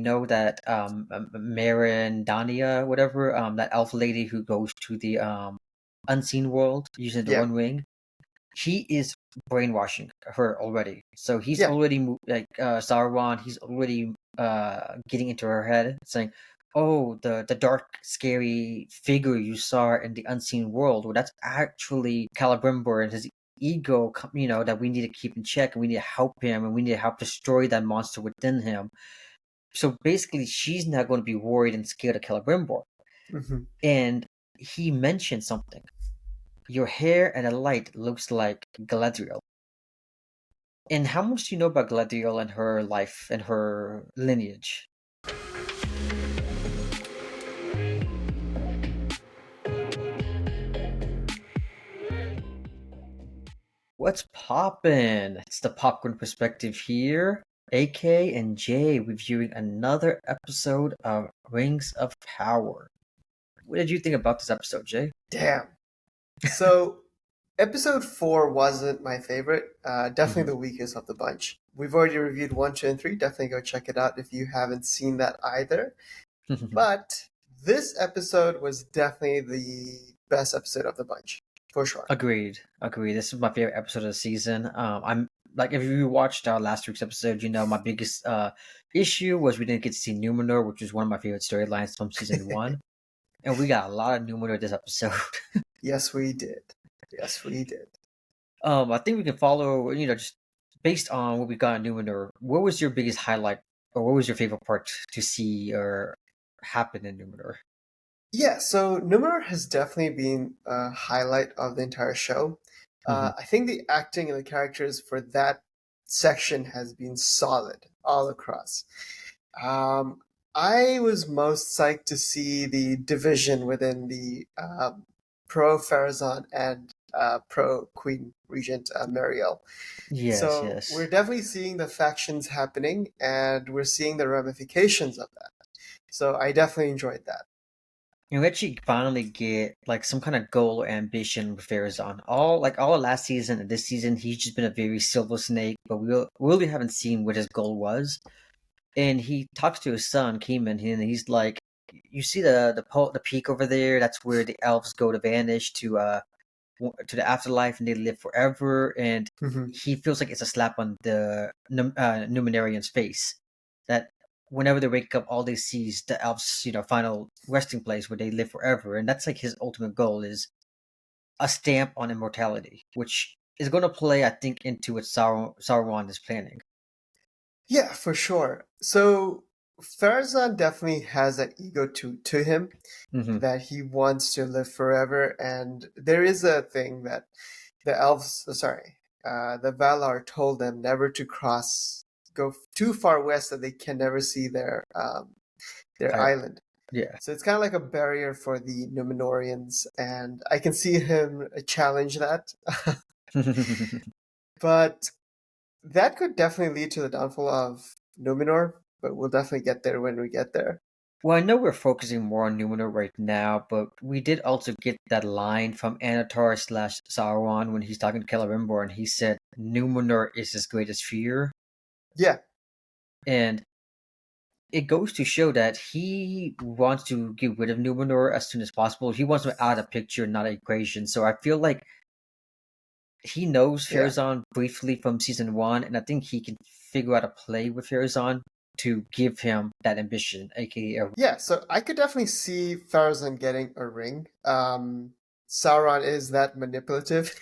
know that Marin Dania, whatever, that elf lady who goes to the unseen world using the Yeah, One Ring. He is brainwashing her already. So he's yeah. already like Sauron. He's already getting into her head, saying, "Oh, the dark, scary figure you saw in the unseen world. Well, that's actually Calabrimbor and his ego. That we need to keep in check, and we need to help him, and we need to help destroy that monster within him." So basically, she's not going to be worried and scared of Calabrimbor. Hmm. And he mentioned something. Your hair and the light looks like Galadriel. And how much do you know about Galadriel and her life and her lineage? What's poppin'? It's the popcorn perspective here. AK and Jay reviewing another episode of Rings of Power. What did you think about this episode, Jay? Damn. So, episode 4 wasn't my favorite. Definitely Mhm. the weakest of the bunch. We've already reviewed 1, 2, and 3. Definitely go check it out if you haven't seen that either. But this episode was definitely the best episode of the bunch, for sure. Agreed. Agreed. This is my favorite episode of the season. I'm like, if you watched our last week's episode, my biggest issue was we didn't get to see Numenor, which was one of my favorite storylines from season one, and we got a lot of Numenor this episode. Yes, we did. Yes, we did. I think we can follow, just based on what we got in Numenor. What was your biggest highlight, or what was your favorite part to see or happen in Numenor? Yeah, so Numenor has definitely been a highlight of the entire show. Hmm. I think the acting and the characters for that section has been solid all across. Um, I was most psyched to see the division within the pro Farazan and pro Queen Regent Mariel. Yes, So we're yes. definitely seeing the factions happening, and we're seeing the ramifications of that. So I definitely enjoyed that. We actually finally get like some kind of goal or ambition with Farazan. All of last season and this season, he's just been a very silver snake, but we really haven't seen what his goal was. And he talks to his son Keeman, and he's like, "You see the peak over there? That's where the elves go to vanish to the afterlife, and they live forever." And Mhm. he feels like it's a slap on the Numenorian's face that whenever they wake up, all they see is the elves, final resting place where they live forever, and that's like his ultimate goal is a stamp on immortality, which is going to play, I think, into what Sauron is planning. Yeah, for sure. So Farazan definitely has that ego to him Hmm. that he wants to live forever, and there is a thing that the elves, the Valar told them never to go too far west that they can never see their I island. Yeah. So it's kind of like a barrier for the Númenóreans, and I can see him challenge that. But that could definitely lead to the downfall of Numenor, but we'll definitely get there when we get there. Well, I know we're focusing more on Numenor right now, but we did also get that line from Anatar slash Sauron when he's talking to Celebrimbor, and he said Numenor is his greatest fear. Yeah, And it goes to show that he wants to get rid of Numenor as soon as possible. He wants to out of the picture, not an equation. So I feel like he knows yeah. Farazan briefly from season one, and I think he can figure out a play with Farazan to give him that ambition, aka a Yeah, so I could definitely see Farazan getting a ring. Sauron is that manipulative.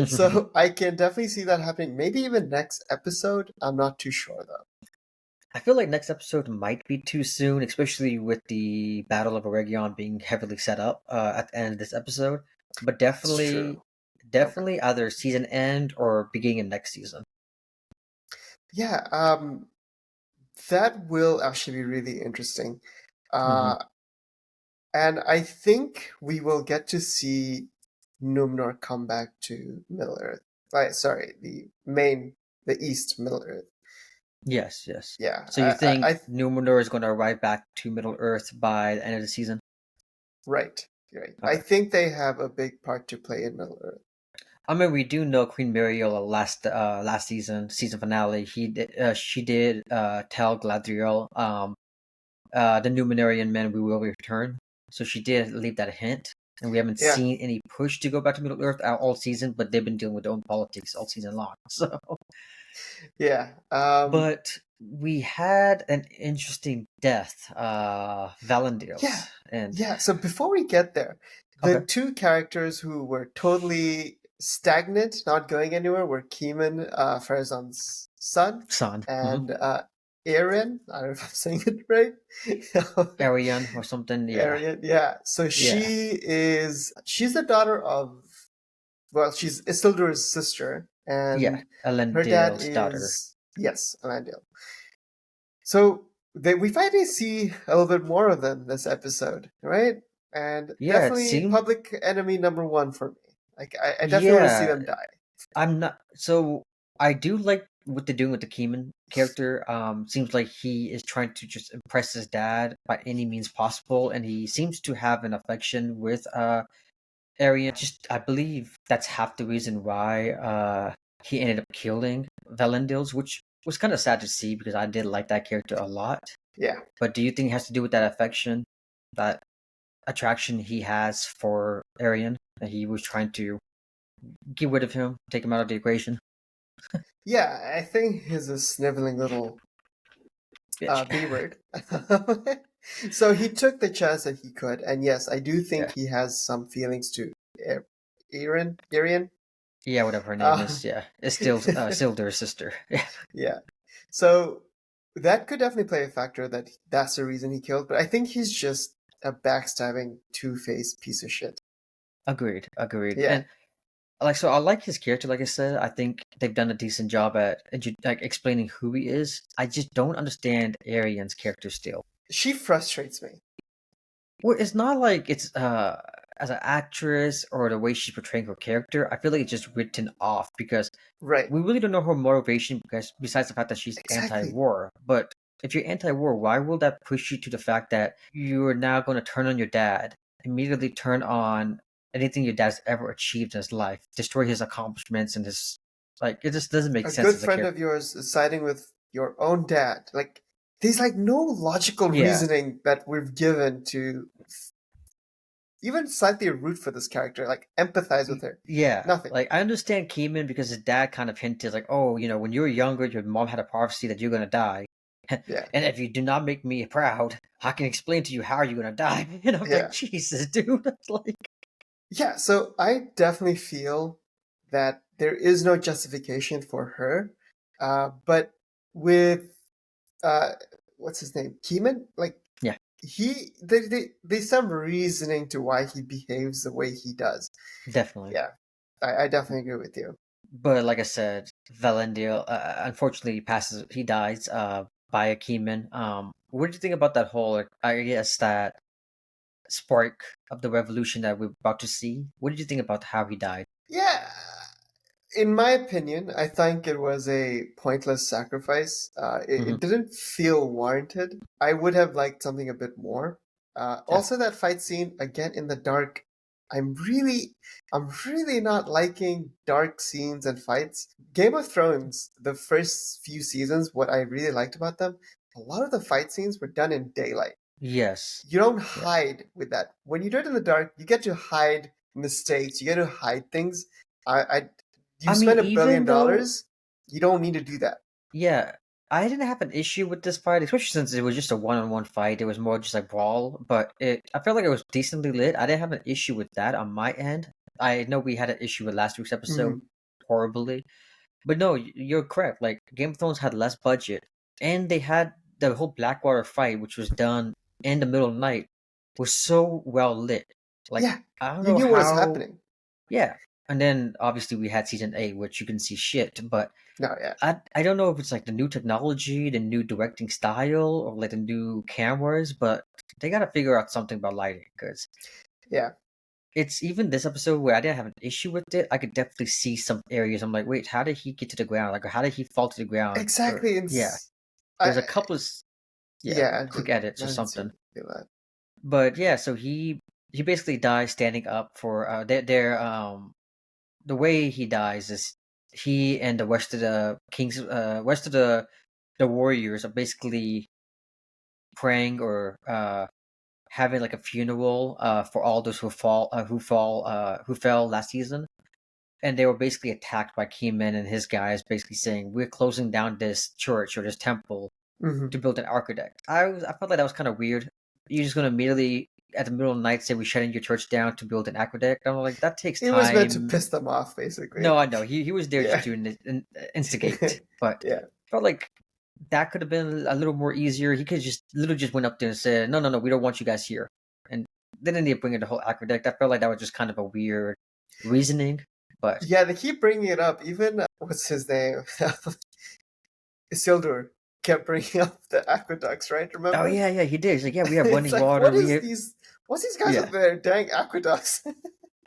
So I can definitely see that happening. Maybe even next episode. I'm not too sure though. I feel like next episode might be too soon, especially with the Battle of Eregion being heavily set up at the end of this episode. But That's true. Okay. definitely either season end or beginning of next season. Yeah, that will actually be really interesting. Hmm. Uh, and I think we will get to see Númenor come back to Middle Earth. Sorry, the East Middle Earth. Yes, yes. Yeah, So you think I Numenor is going to arrive back to Middle Earth by the end of the season? right, right. I Okay. think they have a big part to play in Middle Earth. I mean, we do know Queen Muriel last season finale. She did tell Galadriel. the Numenorian men we will return. So she did leave that hint, and we haven't Yeah, seen any push to go back to Middle Earth all season. But they've been dealing with their own politics all season long. So, yeah. but we had an interesting death, Yeah, Valandil's, and yeah. So before we get there, the okay, two characters who were totally stagnant, not going anywhere, were Keeman, Farazan's son, son, and Erin. I don't know if I'm saying it right. Arian or something. Yeah, Arian, yeah. So yeah, she's the daughter of, well, she's Isildur's sister, yeah. and her dad Elendil's daughter. is, yes, Valandil. So we finally see a little bit more of them this episode, right? And Yeah, it definitely seemed. public enemy number one for me. Like I definitely want to see Yeah, them die. I'm not. So I do like what they're doing with the Keeman character. Seems like he is trying to just impress his dad by any means possible, and he seems to have an affection with Arian. Just I believe that's half the reason why he ended up killing Valandils, which was kind of sad to see because I did like that character a lot. Yeah, But do you think it has to do with that affection, that attraction he has for Arian, that he was trying to get rid of him, take him out of the equation? yeah. I think he's a sniveling little Bitch. B-word. So he took the chance that he could, and yes, I do think Yeah. he has some feelings to Arian. Yeah, whatever her name Uh, is. Yeah. It's still their sister. Yeah. yeah. So that could definitely play a factor that that's the reason he killed, but I think he's just a backstabbing, two-faced piece of shit. Agreed. Agreed. Yeah. And like so I like his character, like I said. I think they've done a decent job at like explaining who he is. I just don't understand Arian's character still. She frustrates me. Well, it's not like it's as an actress or the way she's portraying her character. I feel like it's just written off because Right. we really don't know her motivation because besides the fact that she's Exactly. anti-war. But if you're anti-war, why will that push you to the fact that you're now going to turn on your dad, immediately turn on anything your dad's ever achieved in his life, destroy his accomplishments and his like it just doesn't make A sense good as a friend character. of yours is siding with your own dad. Like, there's like no logical Yeah, reasoning that we've given to even slightly root for this character, like empathize with her. yeah. Nothing. Like I understand Keeman because his dad kind of hinted like, oh, when you were younger, your mom had a prophecy that you're gonna die. And Yeah. if you do not make me proud, I can explain to you how you're gonna die. And I'm like, Yeah. Jesus, dude. That's like, Yeah. So I definitely feel that there is no justification for her. But with uh, what's his name? Keeman? Like, yeah, there's some reasoning to why he behaves the way he does. definitely. Yeah, I definitely agree with you. But like I said, Valandil, unfortunately, he dies by a Keyman. What do you think about that whole, like, I guess, that spark of the revolution that we're about to see? What did you think about how he died? Yeah, in my opinion, I think it was a pointless sacrifice. Hmm. It didn't feel warranted. I would have liked something a bit more. Yeah, Also, that fight scene again in the dark. I'm really, I'm really not liking dark scenes and fights. Game of Thrones, the first few seasons, what I really liked about them, a lot of the fight scenes were done in daylight. yes, You don't yeah. hide with that. When you do it in the dark, you get to hide mistakes. You get to hide things. I you I mean, spend even though, $1 billion, you don't need to do that. yeah, I didn't have an issue with this fight, especially since it was just a one-on-one fight. It was more just like brawl, but I felt like it was decently lit. I didn't have an issue with that on my end. I know we had an issue with last week's episode Mhm. horribly. But no, you're correct. Like Game of Thrones had less budget, and they had the whole Blackwater fight, which was done in the middle of the night, was so well lit. Like Yeah, I don't you know knew what was how. happening. Yeah, and then obviously we had season 8, which you can see shit. But No, yeah, I don't know if it's like the new technology, the new directing style, or like the new cameras. But they got to figure out something about lighting because yeah, it's even this episode where I didn't have an issue with it. I could definitely see some areas. I'm like, wait, how did he get to the ground? Like, how did he fall to the ground? Or exactly. yeah, I, there's a couple of yeah yeah, quick edits I or didn't see something. that. But yeah, so he basically dies standing up for their the way he dies is he and the rest of the kings rest of the warriors are basically praying or having like a funeral for all those who fell last season, and they were basically attacked by Keyman and his guys, basically saying we're closing down this church or this temple Hmm. to build an aqueduct. I felt like that was kind of weird. You're just gonna immediately at the middle of the night say we're shutting your church down to build an aqueduct. I'm like, that takes It was meant to time. piss them off, basically. No, I know he was there just Yeah. to instigate, but Yeah. felt like that could have been a little more easier. He could just literally just went up there and said, no, we don't want you guys here, and they didn't need to bring in the whole aqueduct. I felt like that was just kind of a weird reasoning, but Yeah, they keep bringing it up. Even what's his name? Isildur kept bringing up the aqueducts, right? oh Remember? yeah, he did. He's like, yeah, we have It's running like, water. what We is have these? What's these guys yeah. with their dang aqueducts?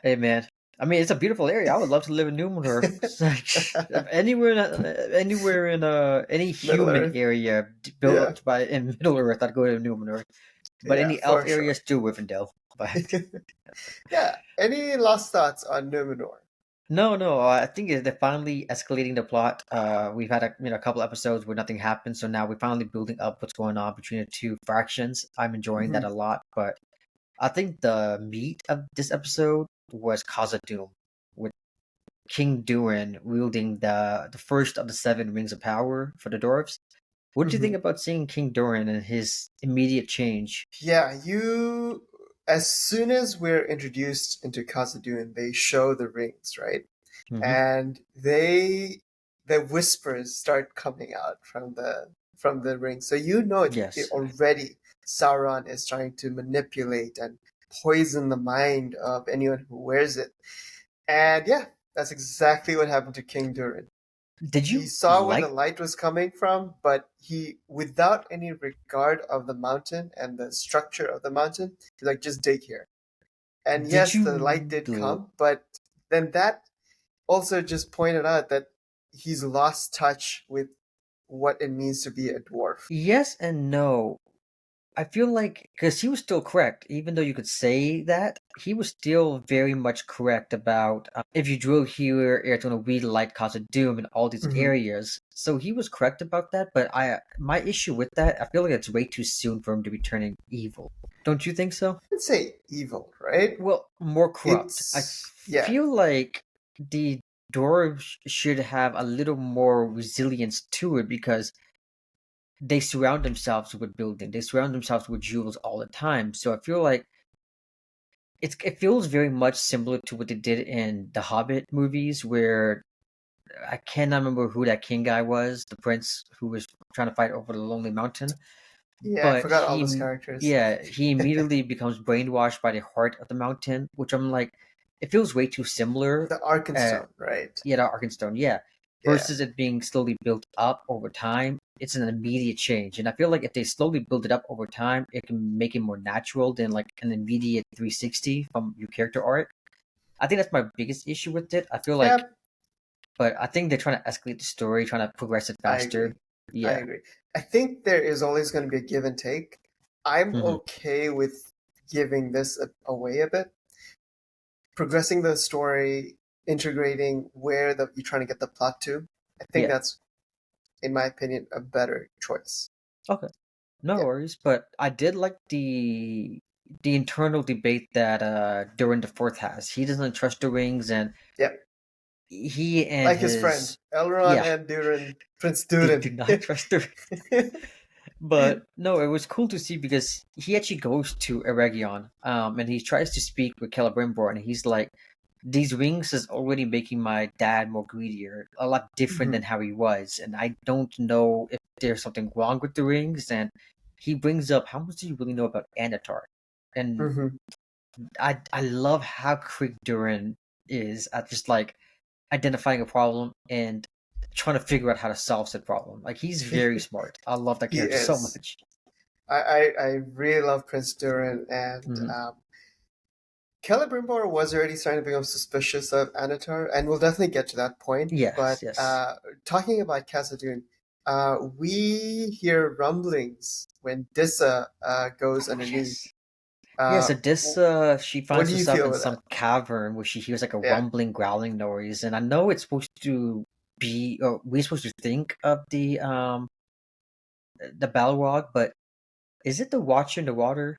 Hey man, I mean it's a beautiful area. I would love to live in Numenor. It's like anywhere, anywhere in any Middle human Earth. area Yeah, built by in Middle Earth, I'd go to Numenor. But yeah, any elf for sure. areas do Rivendell. But Yeah. Any last thoughts on Numenor? no, I think they're finally escalating the plot. We've had a couple episodes where nothing happened, so now we're finally building up what's going on between the two factions. I'm enjoying that Hmm. a lot, but I think the meat of this episode was Khazad-dûm, with King Durin wielding the first of the seven rings of power for the dwarves. What do you think Hmm. about seeing King Durin and his immediate change? Yeah, you. As soon as we're introduced into Khazad-dûm, they show the rings, right? Hmm. And the whispers start coming out from the ring. So you know it Yes. already Sauron is trying to manipulate and poison the mind of anyone who wears it. And yeah, that's exactly what happened to King Durin. Did He you saw where the like? light was coming from, but he, without any regard of the mountain and the structure of the mountain, he's like, just dig here. And Did yes, the light you? did come, but then that also just pointed out that he's lost touch with what it means to be a dwarf. Yes and no. I feel like because he was still correct, even though you could say that, he was still very much correct about if you drill here, it's going to weed light cause of doom in all these Hmm. areas. So he was correct about that, but my issue with that, I feel like it's way too soon for him to be turning evil. Don't you think so? I'd say evil, right? Well, more corrupt. I Yeah, feel like the dwarves should have a little more resilience to it because they surround themselves with building. They surround themselves with jewels all the time. So I feel like it feels very much similar to what they did in the Hobbit movies, where I cannot remember who that king guy was, the prince who was trying to fight over the Lonely Mountain. yeah, I But forgot all those characters. he immediately becomes brainwashed by the heart of the mountain, which I'm like, it feels way too similar. The Uh, Arkenstone, right? yeah, the Arkenstone, yeah. Yeah, Versus it being slowly built up over time, it's an immediate change. And I feel like if they slowly build it up over time, it can make it more natural than like an immediate 360 from your character arc. I think that's my biggest issue with it. I feel like, yeah, but I think they're trying to escalate the story, trying to progress it I faster. agree. I Yeah. agree. I think there is always going to be a give and take. I'm Hmm. okay with giving this away a bit, progressing the story, integrating where you're trying to get the plot to. I think Yeah. that's, in my opinion, a better choice. Okay. No Yeah, worries. But I did like the internal debate that Durin the Fourth has. He doesn't trust the rings, and yeah. he and Like his friend his Elrond yeah, and Durin, Prince they Durin. do not trust the But no, it was cool to see because he actually goes to Eregion, and he tries to speak with Calabrimbor, and he's like, "These rings is already making my dad more greedier, a lot different Hmm. than how he was, and I don't know if there's something wrong with the rings." And he brings up, "How much do you really know about Anatar?" And Hmm. I love how quick Durin is at just like identifying a problem and trying to figure out how to solve that problem. Like he's very smart. I love that He character so is. much. I really love Prince Durin, and Hmm. Celebrimbor was already starting to become suspicious of Anatar, and we'll definitely get to that point. Yes, But yes, talking about Khazad-dûm, we hear rumblings when Dissa goes oh underneath. yes, yes. Uh, So this, w- she what finds do you herself feel in with some that? cavern where she hears like a Yeah. rumbling, growling noise, and I know it's supposed to be, or we're supposed to think of the Balrog, but Is it the Watcher in the Water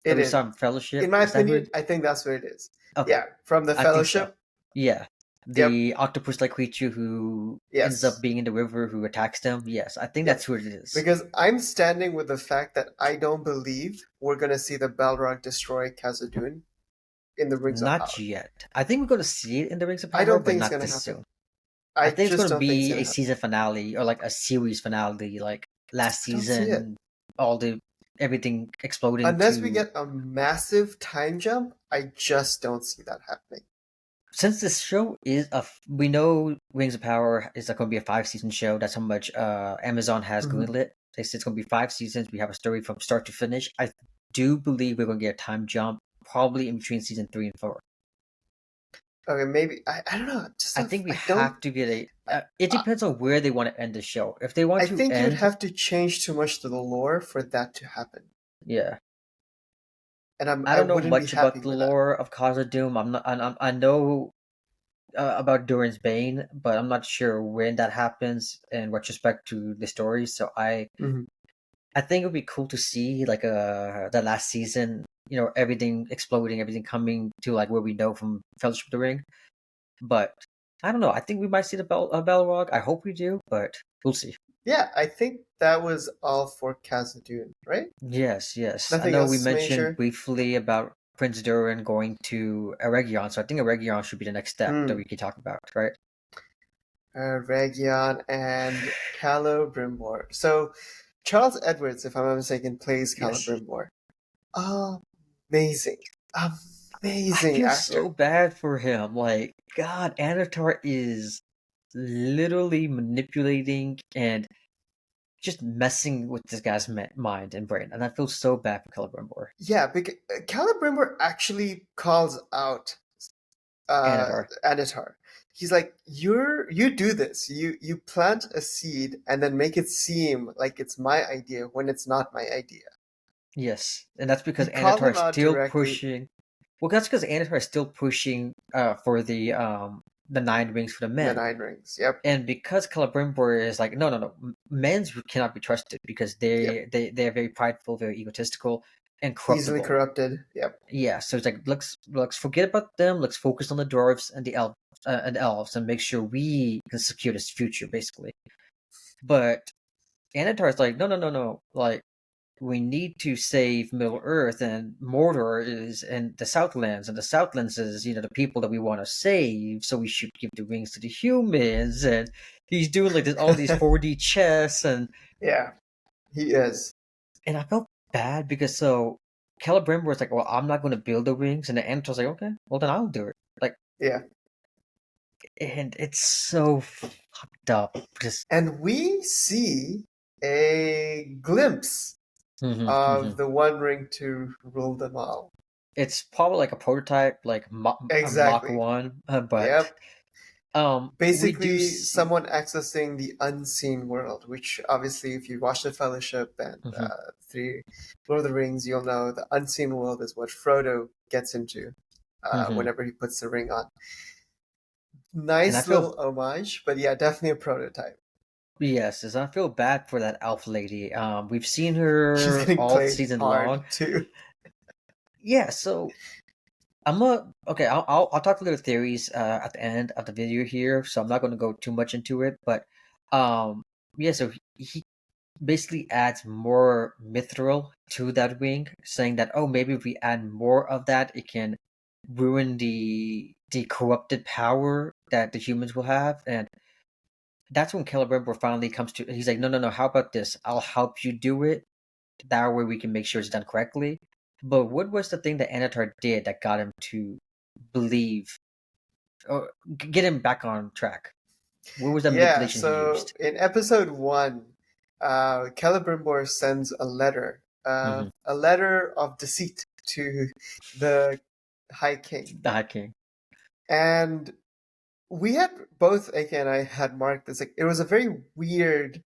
that It we is. saw in In Fellowship? my Is that who opinion, it? I think that's what it is. Okay, Yeah, from the I think so. Fellowship. Yeah, Yep. the octopus-like creature who ends up Yes. being in the river who attacks them. Yes, I think that's Yep. who it is. Because I'm standing with the fact that I don't believe we're gonna see the Belrog destroy Khazad-dûm in the Rings of Not Power. yet. I think we're going to see it in the Rings of I Power, don't but think it's not gonna this happen. soon. I I think it's just going to don't think it's be gonna a happen. season finale or like a series finale, like last I don't see it. season, all the everything exploding Unless we to. get a massive time jump, I just don't see that happening. Since this show is we know Rings of Power is going to be a 5 season show. That's how much Amazon has Mhm. greenlit. They said it's going to be 5 seasons. We have a story from start to finish. I do believe we're going to get a time jump, probably in between season 3 and 4. Okay, maybe I don't know. I think we I don't. have to get a. I, It I depends on where they want to end the show. If they want I to think you'd end, have to change too much to the lore for that to happen, yeah. and I I don't know wouldn't be much about happy the with that. lore of Khazad Dûm. I know about Durin's Bane, but I'm not sure when that happens in respect to the story. So Mhm. I think it would be cool to see like the last season. Everything exploding, everything coming to like where we know from Fellowship of the Ring. But I don't know. I think we might see the Belrog. I hope we do, but we'll see. Yeah, I think that was all for Khazad-dûm, right? Yes, yes. I Nothing know we else mentioned major. briefly about Prince Durin going to Eregion, so I think Eregion should be the next step that Hmm. we could talk about, right? Region and Calabrimbor. So Charles Edwards, if I'm not mistaken, plays Yes. Calabrimbor. Amazing, I amazing feel actor. so bad for him. Like, God, Anatar is literally manipulating and just messing with this guy's mind and brain, and I feel so bad for Celebrimbor. Yeah, because Calabrimbor actually calls out Anatar. Anatar. He's like, you do this. You plant a seed and then make it seem like it's my idea when it's not my idea. Yes, and that's He because called Anatar him is out still directly. pushing. Well, that's because Anatar is still pushing for the 9 rings for the The men. Nine Rings. Yep. And because Celebrimbor is like, no, no, no, men cannot be trusted because Yep. they're very prideful, very egotistical, and Easily corruptible. corrupted. Yep. Yeah, so it's like let's forget about them. Let's focus on the dwarves and the elves, and make sure we can secure this future, basically. But Anatar is like, no, no, no, no. Like, we need to save Middle Earth, and Mordor is in the Southlands, and the Southlands is the people that we want to save. So we should give the rings to the humans, and he's doing like this all these 4D chess, and Yeah, he is. I felt bad because Celebrimbor was like, well, I'm not going to build the rings, and the Anatar's like, okay, well then I'll do it. Like, Yeah. and it's so fucked up. Just And we see a glimpse of the One Ring to rule them all. it's probably like a prototype, like a Mach Exactly. one, but Yep. we do Basically, see. someone accessing the unseen world, which obviously, if you watch the Fellowship and Mhm, three Lord of the Rings, you'll know the unseen world is what Frodo gets into mhm. whenever he puts the ring on. And I Nice feel little homage, but yeah, definitely a prototype. yes, as I feel bad for that elf lady. We've seen She's her getting all played season long. hard too. Yeah, so okay. I'll talk a little theories at the end of the video here, so I'm not going to go too much into it. But um, yeah, so he basically adds more mithril to that ring, saying that maybe if we add more of that, it can ruin the corrupted power that the humans will have, and that's when Celebrimbor finally comes to. He's like, no, no, no. How about this? I'll help you do it. That way we can make sure it's done correctly. But what was the thing that Anatar did that got him to believe or get him back on track? What was the Yeah, manipulation he so used? in episode one, Celebrimbor sends Mm-hmm. a letter of deceit to the High King. The High King. And we had both, AK and I had marked this. Like, it was a very weird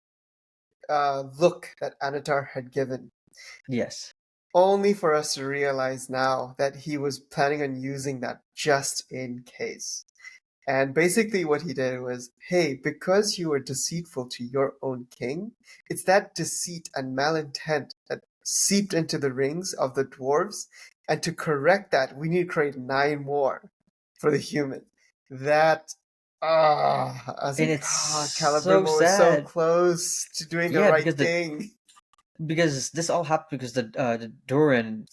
look that Anatar had given, Yes. only for us to realize now that he was planning on using that just in case. And basically, what he did was, hey, because you were deceitful to your own king, it's that deceit and malintent that seeped into the rings of the dwarves, and to correct that, we need to create 9 more for the humans. That I was And like, it's so Calabrimbor was so sad. close to doing the Yeah, right thing. because this all happened because the Durin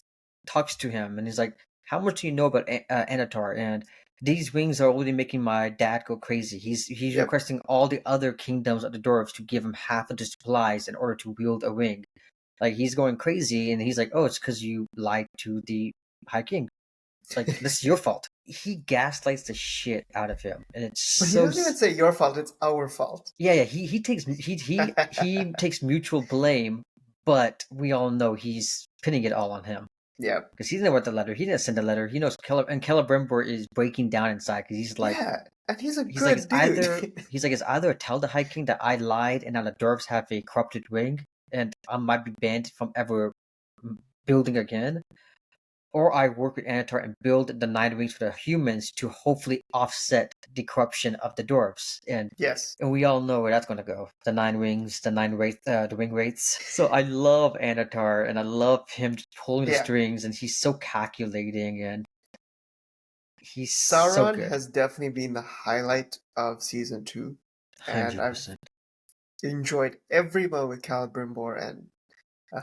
talks to him and he's like, "How much do you know about Anatar?" And these wings are already making my dad go crazy. He's Yep. requesting all the other kingdoms of the dwarves to give him half of the supplies in order to wield a ring. Like he's going crazy, and he's like, "Oh, it's because you lied to the High King. It's like this is your fault." He gaslights the shit out of him, and it's But he so doesn't even say your fault, it's our fault. yeah, yeah. He takes mutual blame, but we all know he's pinning it all on him Yep. because he didn't write the letter. He didn't send the letter. He knows and Celebrimbor is breaking down inside because Yeah. And he's a he's like good dude. it's either tell the High King that I lied and now the dwarves have a corrupted ring and I might be banned from ever building again, or I work with Anatar and build the 9 rings for the humans to hopefully offset the corruption of the dwarves. Yes. And we all know where that's gonna go. The 9 rings, the ring wraiths. So I love Anatar and I love him just pulling the Yeah. strings and he's so calculating and he's so Sauron good. has definitely been the highlight of season 2. And I've 100%. enjoyed every moment with Calabrimbor and uh,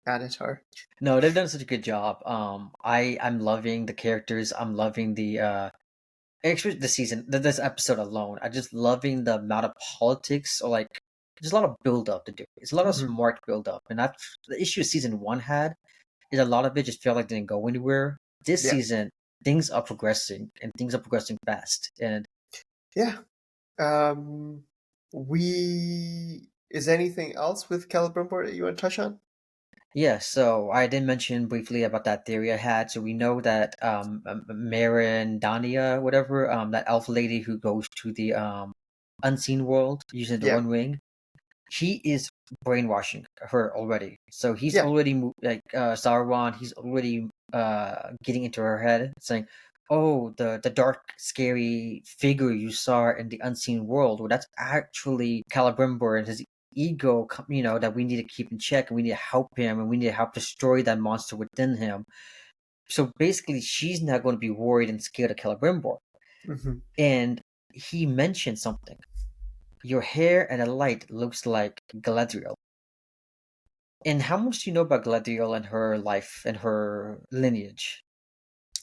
Anatar. No, they've done such a good job. I'm loving the characters. I'm loving the actually the season, this episode alone. I'm just loving the amount of politics or like there's a lot of build up to do. It's a lot of Mhm. smart build up, and that's the issue season one had is a lot of it just felt like didn't go anywhere. This Yeah. season, things are progressing and things are progressing fast. And Yeah. Um, we is anything else with Celebrimbor that you want to touch on? yeah, so I did mention briefly about that theory I had. So we know that Marin Dania, whatever, that elf lady who goes to the unseen world using the Yeah. One Ring, he is brainwashing her already. So he's Yeah. already like Sauron. He's already getting into her head, saying, "Oh, the dark, scary figure you saw in the unseen world. Well, that's actually Calabrimbor and his ego. That we need to keep in check, and we need to help him, and we need to help destroy that monster within him." So basically, she's not going to be worried and scared of Calabrimbor. Hmm. And he mentioned something. Your hair and the light looks like Galadriel. And how much do you know about Galadriel and her life and her lineage?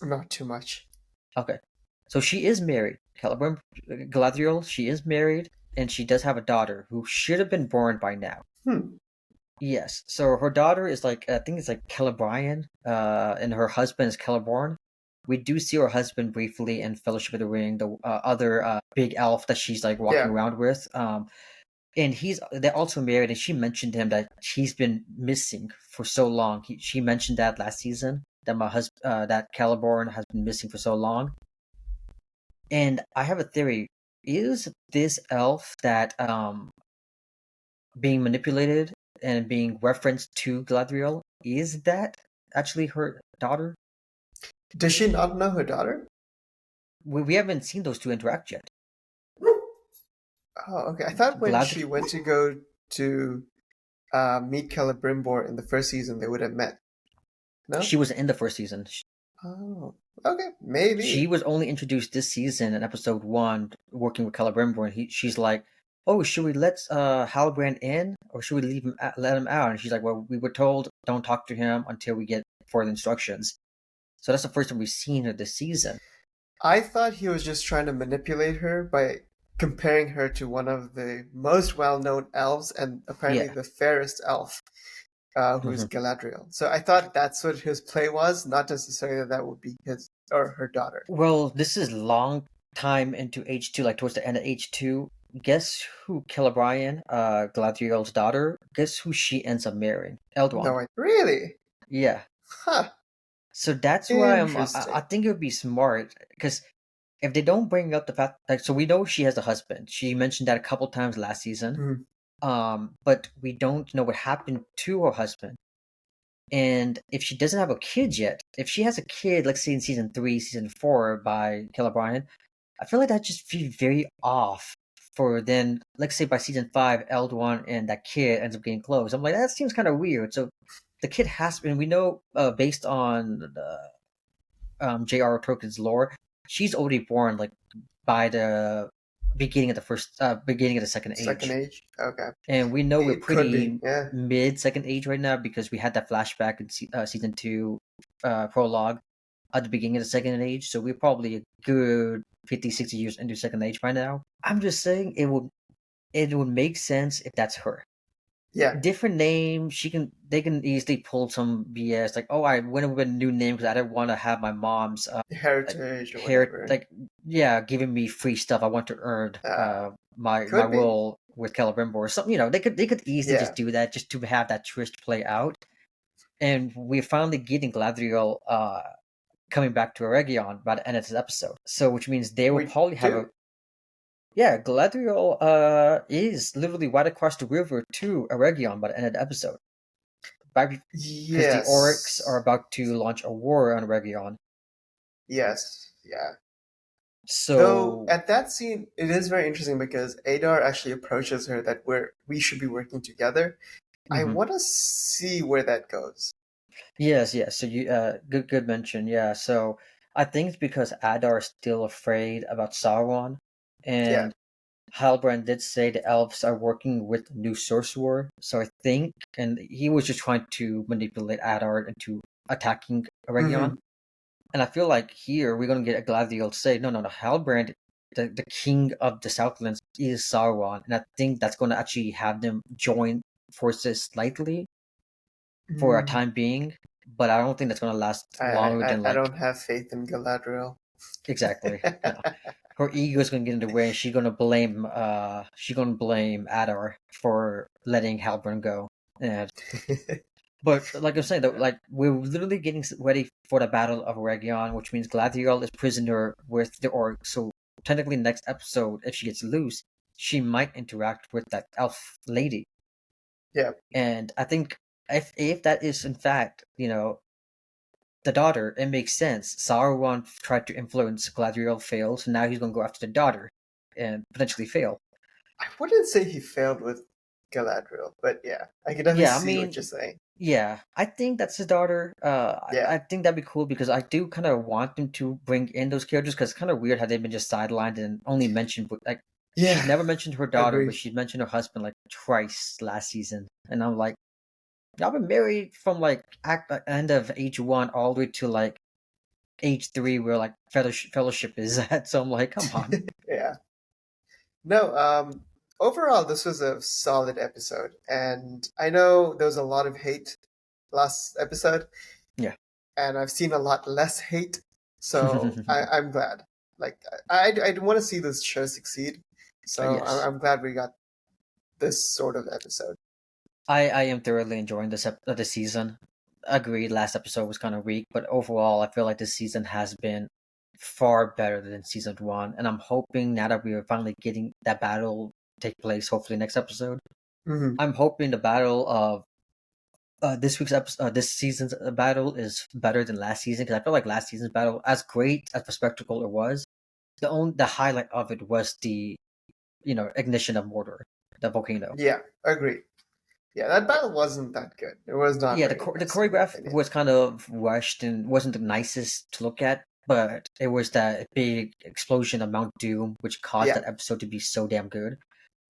Not too much. Okay. So she is married. Galadriel, she is married, and she does have a daughter who should have been born by now. Hmm. Yes. So her daughter is like, I think it's like Celebrian, and her husband is Celeborn. We do see her husband briefly in Fellowship of the Ring, the other big elf that she's like walking Yeah. around with. And they're also married, and she mentioned to him that he's been missing for so long. She mentioned that last season that that Celeborn has been missing for so long. And I have a theory: is this elf that being manipulated and being referenced to Galadriel, is that actually her daughter? Does she not know her daughter? We haven't seen those two interact yet. Oh, okay. I thought when she Galadriel, went to go to meet Celebrimbor in the first season, they would have met. No? she was in the first season. Oh, okay. She Maybe. was only introduced this season in episode 1, working with Calabrimbor, and she's like, "Oh, should we let Halbrand in, or should we let him out?" And she's like, "Well, we were told don't talk to him until we get further instructions." So that's the first time we've seen her this season. I thought he was just trying to manipulate her by comparing her to one of the most well-known elves and apparently Yeah. the fairest elf, who's Hmm. Galadriel. So I thought that's what his play was, not necessarily that that would be his or her daughter. Well, this is long time into H2, like towards the end of H2. Guess who Celebrian, Galadriel's daughter? Guess who she ends up marrying? Eldwand. No, I really, Yeah. huh? So that's why I Interesting. think it would be smart because if they don't bring up the fact, like, so we know she has a husband. She mentioned that a couple times last season. Mhm. But we don't know what happened to her husband. And if she doesn't have a kid yet, if she has a kid, let's say in season 3, season 4 by Celebrian, I feel like that just feels very off. For then, let's say by season 5, Eldwan and that kid ends up getting close. I'm like, that seems kind of weird. So the kid has been. We know based on the J.R. Tolkien's lore, she's already born like by the beginning of the second Second age, age. Okay. and we know we're It could be. pretty Yeah. mid second age right now because we had that flashback in season two prologue at the beginning of the second age, so we're probably a good 50, 60 years into second age by now. I'm just saying it would make sense if that's her. Yeah. Different name, they can easily pull some BS like, oh, I went with a new name because I didn't want to have my mom's like Heritage or hair whatever. like yeah giving me free stuff. I want to earn my Could be. role with Calabrimbor or something. They could easily Yeah. just do that just to have that twist play out. And we're finally getting Galadriel coming back to Eregion by the end of this episode. So which means they will We probably have do. a yeah, Galadriel is literally right across the river to Eregion by the end of the episode. Because the orcs are Yes. about to launch a war on Eregion. Yes. Yeah. Though So at that scene, it is very interesting because Adar actually approaches her that we should be working together. I mhm. want to see where that goes. Yes. So you good mention. Yeah. So I think it's because Adar is still afraid about Sauron, Yeah. and Halbrand did say the elves are working with the new sorcerer. So I think, and he was just trying to manipulate Adar into attacking Hmm. Eregion. And I feel like here we're gonna get a Galadriel say, no, Halbrand, the king of the Southlands is Sauron, and I think that's gonna actually have them join forces slightly for a Mm. time being, but I don't think that's gonna last I, longer I than I like don't have faith in Galadriel. exactly. No, her ego's gonna get in the way, and she's gonna blame Adar for letting Halbrand go. And but like I'm saying, though, like we're literally getting ready for the Battle of Region, which means Galadriel is prisoner with the orc. So technically, next episode, if she gets loose, she might interact with that elf lady. Yeah. And I think if that is in fact, the daughter, it makes sense. Sauron tried to influence Galadriel, failed, so now he's gonna go after the daughter and potentially fail. I wouldn't say he failed with Galadriel, but yeah, I can definitely Yeah, I see what you're mean, saying. yeah, I think that's his daughter. I Yeah. think that'd be cool because I do kind of want them to bring in those characters because it's kind of weird how they've been just sidelined and only mentioned like she's Yeah. never mentioned her daughter, but Agree. she mentioned her husband like twice last season, and I'm like, y'all been married from like end of age one all the way to like age three, where like fellowship is at. So I'm like, come on. Yeah. No, overall, this was a solid episode. And I know there was a lot of hate last episode, Yeah. and I've seen a lot less hate. So I'm glad. Like, I want to see this show succeed. So Yes. I'm glad we got this sort of episode. I am thoroughly enjoying this season. Agreed, last episode was kind of weak, but overall, I feel like this season has been far better than season one, and I'm hoping now that we are finally getting that battle take place, hopefully next episode. Hmm. I'm hoping the battle of this season's battle is better than last season because I feel like last season's battle, as great as the spectacle it was, the highlight of it was the ignition of Mordor, the volcano. Yeah, agree. Yeah, that battle wasn't that good. It was not Yeah, very the impressive, in my choreograph opinion. was kind of rushed and wasn't the nicest to look at, but it was that big explosion of Mount Doom which caused Yeah. that episode to be so damn good.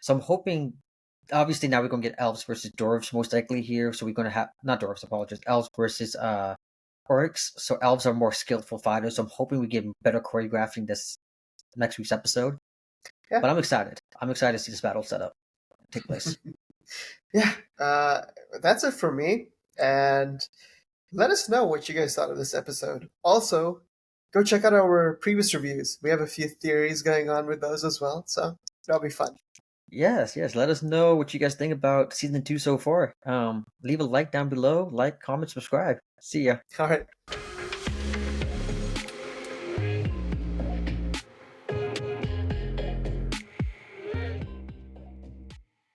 So I'm hoping, obviously now we're gonna get elves versus dwarves most likely here. So we're gonna have not dwarves, apologies, elves versus orcs. So elves are more skillful fighters. So I'm hoping we get better choreographing this next week's episode. Yeah. But I'm excited. I'm excited to see this battle set up take place. Yeah. That's it for me. And let us know what you guys thought of this episode. Also, go check out our previous reviews. We have a few theories going on with those as well, so that'll be fun. Yes. Let us know what you guys think about season two so far. Leave a like down below, like, comment, subscribe. See ya. All right.